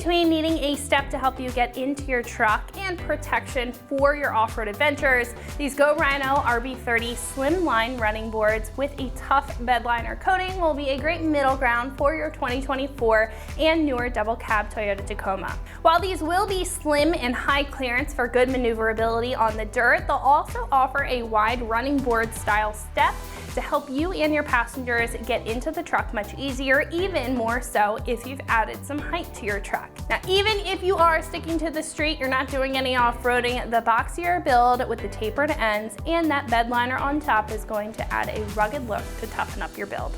between needing a step to help you get into your truck and protection for your off-road adventures, these Go Rhino RB30 Slimline running boards with a tough bed liner coating will be a great middle ground for your 2024 and newer double cab Toyota Tacoma. While these will be slim and high clearance for good maneuverability on the dirt, they'll also offer a wide running board style step to help you and your passengers get into the truck much easier, even more so if you've added some height to your truck. Now, even if you are sticking to the street, you're not doing any off-roading, the boxier build with the tapered ends and that bed liner on top is going to add a rugged look to toughen up your build.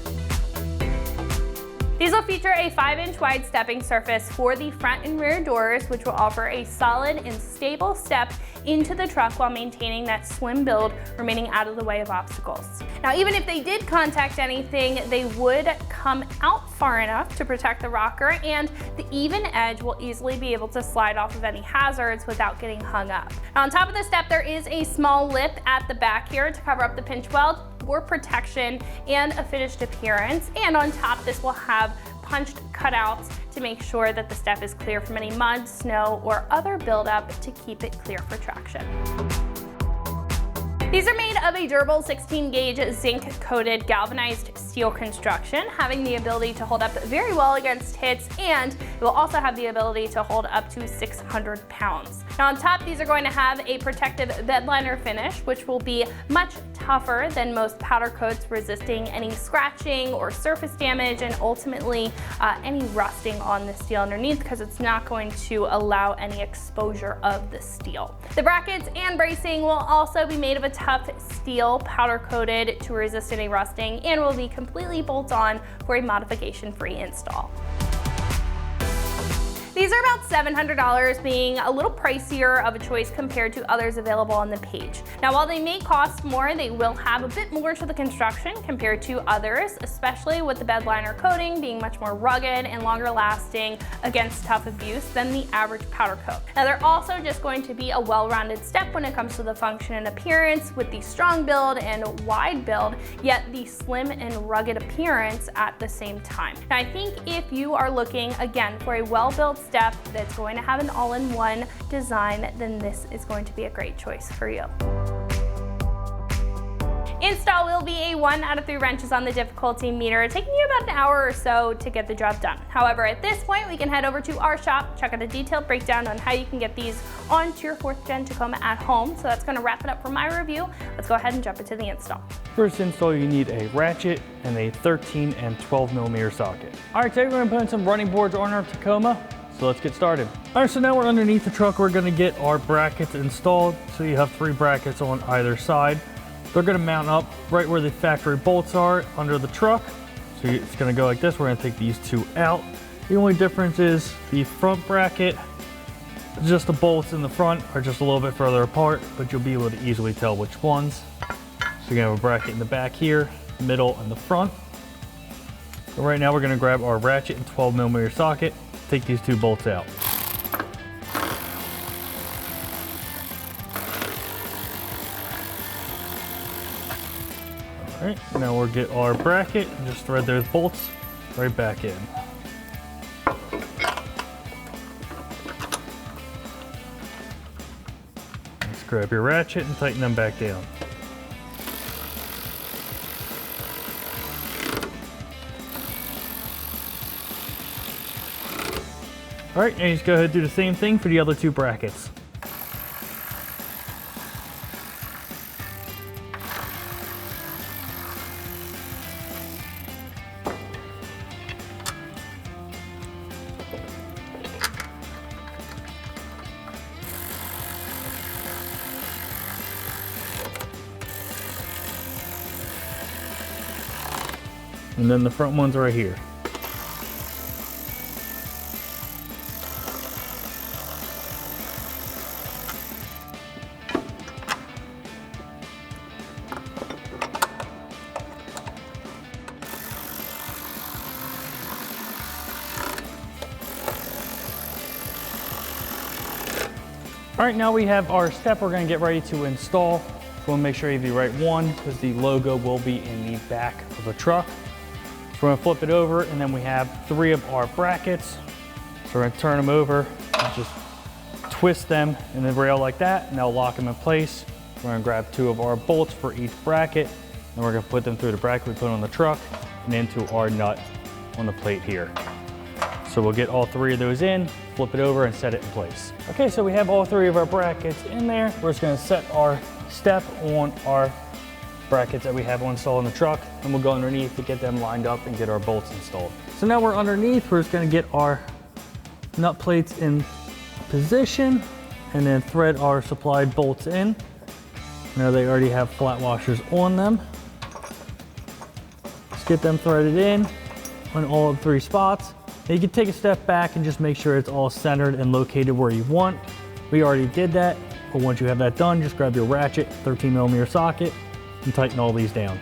These will feature a 5-inch wide stepping surface for the front and rear doors, which will offer a solid and stable step into the truck while maintaining that slim build, remaining out of the way of obstacles. Now, even if they did contact anything, they would come out far enough to protect the rocker, and the even edge will easily be able to slide off of any hazards without getting hung up. Now, on top of the step, there is a small lip at the back here to cover up the pinch weld for protection and a finished appearance. And on top, this will have punched cutouts to make sure that the step is clear from any mud, snow, or other buildup to keep it clear for traction. These are made of a durable 16-gauge zinc-coated galvanized steel construction, having the ability to hold up very well against hits, and it will also have the ability to hold up to 600 pounds. Now on top, these are going to have a protective bed liner finish, which will be much tougher than most powder coats, resisting any scratching or surface damage, and ultimately any rusting on the steel underneath, because it's not going to allow any exposure of the steel. The brackets and bracing will also be made of a tough steel, powder coated to resist any rusting, and will be completely bolt-on for a modification-free install. These are about $700, being a little pricier of a choice compared to others available on the page. Now, while they may cost more, they will have a bit more to the construction compared to others, especially with the bed liner coating being much more rugged and longer lasting against tough abuse than the average powder coat. Now, they're also just going to be a well-rounded step when it comes to the function and appearance, with the strong build and wide build, yet the slim and rugged appearance at the same time. Now, I think if you are looking, again, for a well-built step that's going to have an all-in-one design, then this is going to be a great choice for you. Install will be a 1 out of 3 wrenches on the difficulty meter, taking you about an hour or so to get the job done. However, at this point, we can head over to our shop, check out a detailed breakdown on how you can get these onto your 4th gen Tacoma at home. So that's going to wrap it up for my review. Let's go ahead and jump into the install. First install, you need a ratchet and a 13 and 12 millimeter socket. All right, today we're going to put in some running boards on our Tacoma. So let's get started. All right, so now we're underneath the truck. We're gonna get our brackets installed. So you have 3 brackets on either side. They're gonna mount up right where the factory bolts are under the truck. So it's gonna go like this. We're gonna take these 2 out. The only difference is the front bracket, just the bolts in the front are just a little bit further apart, but you'll be able to easily tell which ones. So you're gonna have a bracket in the back here, middle, and the front. So right now we're gonna grab our ratchet and 12 millimeter socket, take these 2 bolts out. All right, now we'll get our bracket and just thread those bolts right back in. Let's grab your ratchet and tighten them back down. All right, and just go ahead and do the same thing for the other 2 brackets. And then the front one's right here. All right, now we have our step we're gonna get ready to install. We'll make sure you have the right one because the logo will be in the back of the truck. So we're gonna flip it over, and then we have 3 of our brackets. So we're gonna turn them over and just twist them in the rail like that, and that'll lock them in place. We're gonna grab 2 of our bolts for each bracket, and we're gonna put them through the bracket we put on the truck and into our nut on the plate here. So we'll get all 3 of those in, flip it over and set it in place. Okay, so we have all 3 of our brackets in there. We're just gonna set our step on our brackets that we have installed in the truck, and we'll go underneath to get them lined up and get our bolts installed. So now we're underneath, we're just gonna get our nut plates in position and then thread our supplied bolts in. Now they already have flat washers on them. Let's get them threaded in on all 3 spots. Now you can take a step back and just make sure it's all centered and located where you want. We already did that, but once you have that done, just grab your ratchet, 13mm socket, and tighten all these down.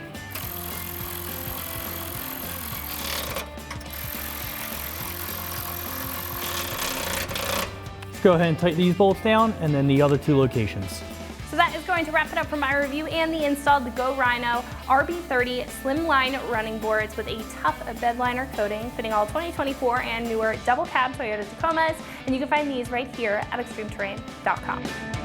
Let's go ahead and tighten these bolts down, and then the other 2 locations. So that is going to wrap it up for my review and the install of the Go Rhino RB30 Slimline running boards with a tough bedliner coating, fitting all 2024 and newer double cab Toyota Tacomas. And you can find these right here at extremeterrain.com.